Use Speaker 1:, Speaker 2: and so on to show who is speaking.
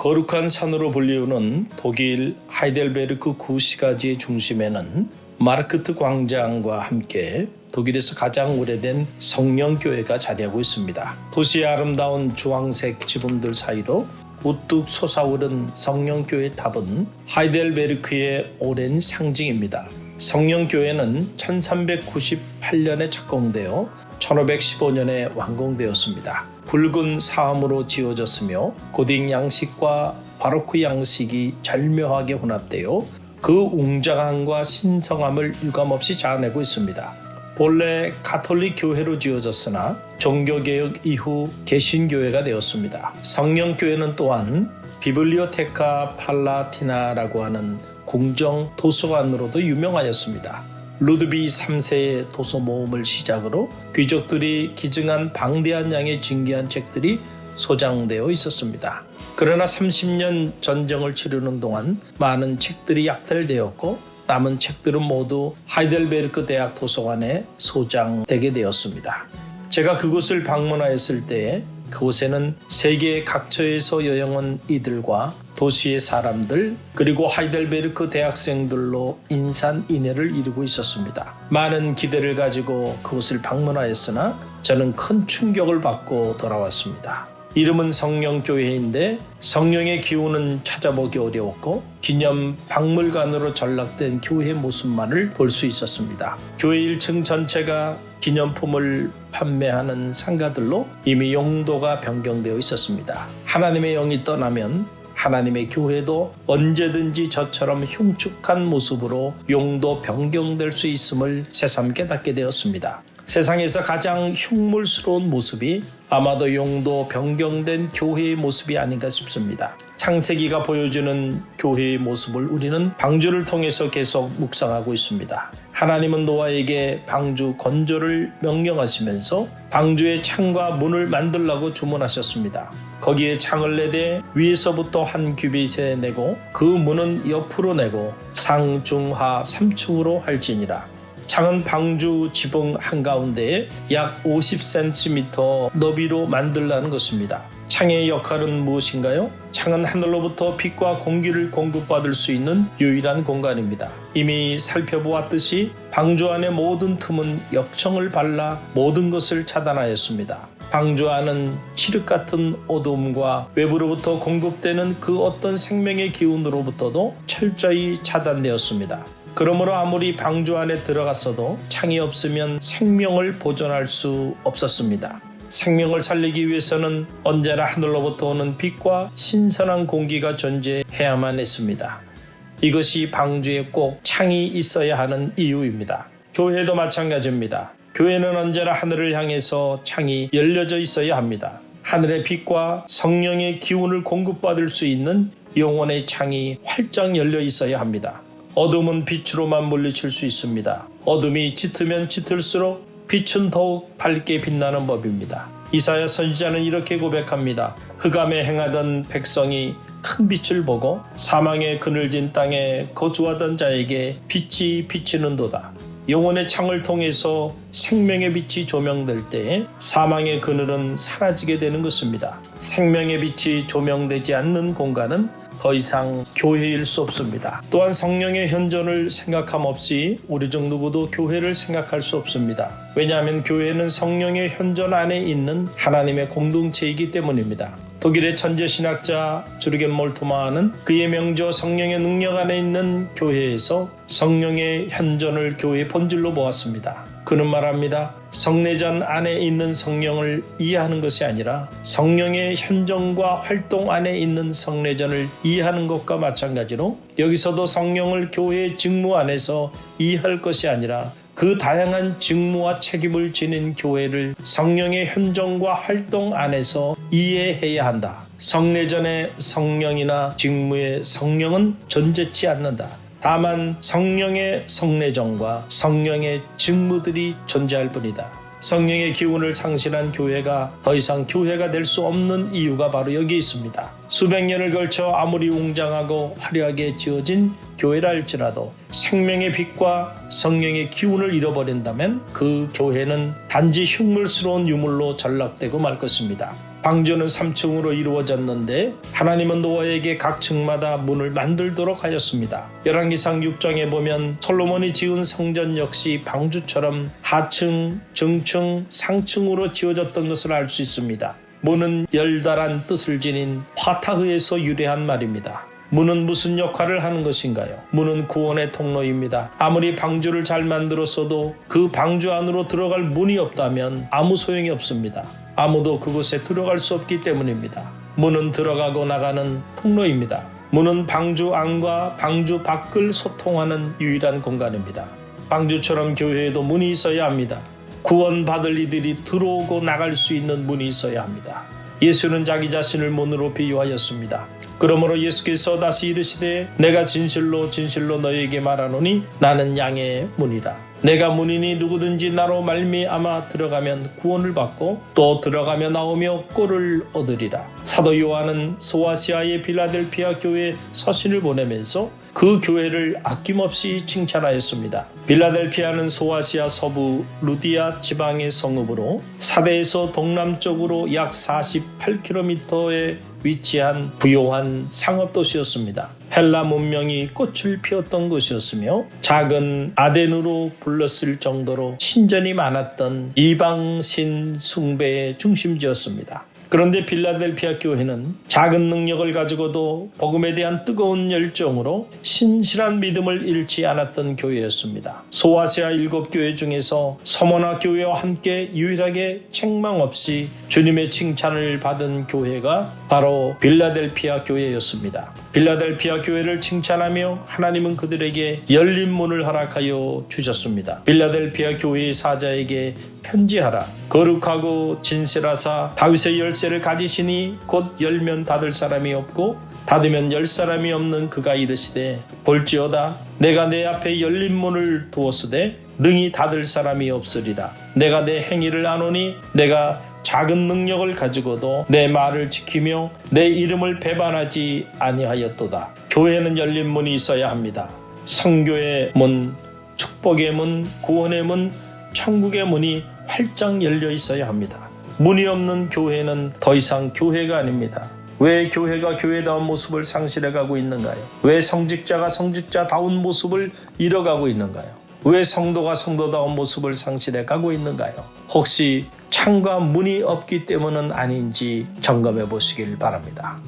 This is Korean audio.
Speaker 1: 거룩한 산으로 불리우는 독일 하이델베르크 구시가지의 중심에는 마르크트 광장과 함께 독일에서 가장 오래된 성령교회가 자리하고 있습니다. 도시의 아름다운 주황색 지붕들 사이로 우뚝 솟아오른 성령교회 탑은 하이델베르크의 오랜 상징입니다. 성령교회는 1398년에 착공되어 1515년에 완공되었습니다. 붉은 사암으로 지어졌으며 고딕 양식과 바로크 양식이 절묘하게 혼합되어 그 웅장함과 신성함을 유감없이 자아내고 있습니다. 본래 가톨릭 교회로 지어졌으나 종교개혁 이후 개신교회가 되었습니다. 성령교회는 또한 비블리오테카 팔라티나라고 하는 궁정 도서관으로도 유명하였습니다. 루드비 3세의 도서 모음을 시작으로 귀족들이 기증한 방대한 양의 진귀한 책들이 소장되어 있었습니다. 그러나 30년 전쟁을 치르는 동안 많은 책들이 약탈되었고 남은 책들은 모두 하이델베르크 대학 도서관에 소장되게 되었습니다. 제가 그곳을 방문하였을 때 그곳에는 세계 각처에서 여행한 이들과 도시의 사람들 그리고 하이델베르크 대학생들로 인산인해를 이루고 있었습니다. 많은 기대를 가지고 그곳을 방문하였으나 저는 큰 충격을 받고 돌아왔습니다. 이름은 성령교회인데 성령의 기운은 찾아보기 어려웠고 기념 박물관으로 전락된 교회 모습만을 볼 수 있었습니다. 교회 1층 전체가 기념품을 판매하는 상가들로 이미 용도가 변경되어 있었습니다. 하나님의 영이 떠나면 하나님의 교회도 언제든지 저처럼 흉측한 모습으로 용도 변경될 수 있음을 새삼 깨닫게 되었습니다. 세상에서 가장 흉물스러운 모습이 아마도 용도 변경된 교회의 모습이 아닌가 싶습니다. 창세기가 보여주는 교회의 모습을 우리는 방주를 통해서 계속 묵상하고 있습니다. 하나님은 노아에게 방주 건조를 명령하시면서 방주의 창과 문을 만들라고 주문하셨습니다. 거기에 창을 내되 위에서부터 한 규빗에 내고 그 문은 옆으로 내고 상, 중, 하 3층으로 할지니라. 창은 방주 지붕 한가운데에 약 50cm 너비로 만들라는 것입니다. 창의 역할은 무엇인가요? 창은 하늘로부터 빛과 공기를 공급받을 수 있는 유일한 공간입니다. 이미 살펴보았듯이 방주 안의 모든 틈은 역청을 발라 모든 것을 차단하였습니다. 방주 안은 칠흑 같은 어두움과 외부로부터 공급되는 그 어떤 생명의 기운으로부터도 철저히 차단되었습니다. 그러므로 아무리 방주 안에 들어갔어도 창이 없으면 생명을 보존할 수 없었습니다. 생명을 살리기 위해서는 언제나 하늘로부터 오는 빛과 신선한 공기가 존재해야만 했습니다. 이것이 방주에 꼭 창이 있어야 하는 이유입니다. 교회도 마찬가지입니다. 교회는 언제나 하늘을 향해서 창이 열려져 있어야 합니다. 하늘의 빛과 성령의 기운을 공급받을 수 있는 영혼의 창이 활짝 열려 있어야 합니다. 어둠은 빛으로만 물리칠 수 있습니다. 어둠이 짙으면 짙을수록 빛은 더욱 밝게 빛나는 법입니다. 이사야 선지자는 이렇게 고백합니다. 흑암에 행하던 백성이 큰 빛을 보고 사망의 그늘진 땅에 거주하던 자에게 빛이 비치는도다. 영혼의 창을 통해서 생명의 빛이 조명될 때 사망의 그늘은 사라지게 되는 것입니다. 생명의 빛이 조명되지 않는 공간은 더 이상 교회일 수 없습니다. 또한 성령의 현존을 생각함 없이 우리 중 누구도 교회를 생각할 수 없습니다. 왜냐하면 교회는 성령의 현존 안에 있는 하나님의 공동체이기 때문입니다. 독일의 천재신학자 주르겐 몰트마는 그의 명저 성령의 능력 안에 있는 교회에서 성령의 현존을 교회의 본질로 보았습니다. 그는 말합니다. 성례전 안에 있는 성령을 이해하는 것이 아니라 성령의 현존과 활동 안에 있는 성례전을 이해하는 것과 마찬가지로 여기서도 성령을 교회의 직무 안에서 이해할 것이 아니라 그 다양한 직무와 책임을 지닌 교회를 성령의 현존과 활동 안에서 이해해야 한다. 성례전의 성령이나 직무의 성령은 존재치 않는다. 다만 성령의 성례전과 성령의 직무들이 존재할 뿐이다. 성령의 기운을 상실한 교회가 더 이상 교회가 될 수 없는 이유가 바로 여기 있습니다. 수백 년을 걸쳐 아무리 웅장하고 화려하게 지어진 교회라 할지라도 생명의 빛과 성령의 기운을 잃어버린다면 그 교회는 단지 흉물스러운 유물로 전락되고 말 것입니다. 방주는 3층으로 이루어졌는데 하나님은 노아에게 각 층마다 문을 만들도록 하였습니다. 열왕기상 6장에 보면 솔로몬이 지은 성전 역시 방주처럼 하층, 중층, 상층으로 지어졌던 것을 알 수 있습니다. 문은 열달한 뜻을 지닌 파타흐에서 유래한 말입니다. 문은 무슨 역할을 하는 것인가요? 문은 구원의 통로입니다. 아무리 방주를 잘 만들었어도 그 방주 안으로 들어갈 문이 없다면 아무 소용이 없습니다. 아무도 그곳에 들어갈 수 없기 때문입니다. 문은 들어가고 나가는 통로입니다. 문은 방주 안과 방주 밖을 소통하는 유일한 공간입니다. 방주처럼 교회에도 문이 있어야 합니다. 구원받을 이들이 들어오고 나갈 수 있는 문이 있어야 합니다. 예수는 자기 자신을 문으로 비유하였습니다. 그러므로 예수께서 다시 이르시되 내가 진실로 진실로 너희에게 말하노니 나는 양의 문이라. 내가 문이니 누구든지 나로 말미암아 들어가면 구원을 받고 또 들어가며 나오며 꼴을 얻으리라. 사도 요한은 소아시아의 빌라델피아 교회에 서신을 보내면서 그 교회를 아낌없이 칭찬하였습니다. 빌라델피아는 소아시아 서부 루디아 지방의 성읍으로 사대에서 동남쪽으로 약 48km에 위치한 부요한 상업도시였습니다. 헬라 문명이 꽃을 피웠던 곳이었으며 작은 아덴으로 불렀을 정도로 신전이 많았던 이방신 숭배의 중심지였습니다. 그런데 빌라델피아 교회는 작은 능력을 가지고도 복음에 대한 뜨거운 열정으로 신실한 믿음을 잃지 않았던 교회였습니다. 소아시아 7교회 중에서 서머나 교회와 함께 유일하게 책망 없이 주님의 칭찬을 받은 교회가 바로 빌라델피아 교회였습니다. 빌라델피아 교회를 칭찬하며 하나님은 그들에게 열린 문을 허락하여 주셨습니다. 빌라델피아 교회의 사자에게 편지하라. 거룩하고 진실하사 다윗의 열쇠를 가지시니 곧 열면 닫을 사람이 없고 닫으면 열 사람이 없는 그가 이르시되 볼지어다 내가 내 앞에 열린 문을 두었으되 능히 닫을 사람이 없으리라. 내가 내 행위를 아노니 내가 작은 능력을 가지고도 내 말을 지키며 내 이름을 배반하지 아니하였도다. 교회는 열린 문이 있어야 합니다. 성교의 문, 축복의 문, 구원의 문, 천국의 문이 활짝 열려 있어야 합니다. 문이 없는 교회는 더 이상 교회가 아닙니다. 왜 교회가 교회다운 모습을 상실해가고 있는가요? 왜 성직자가 성직자다운 모습을 잃어가고 있는가요? 왜 성도가 성도다운 모습을 상실해가고 있는가요? 혹시 창과 문이 없기 때문은 아닌지 점검해 보시길 바랍니다.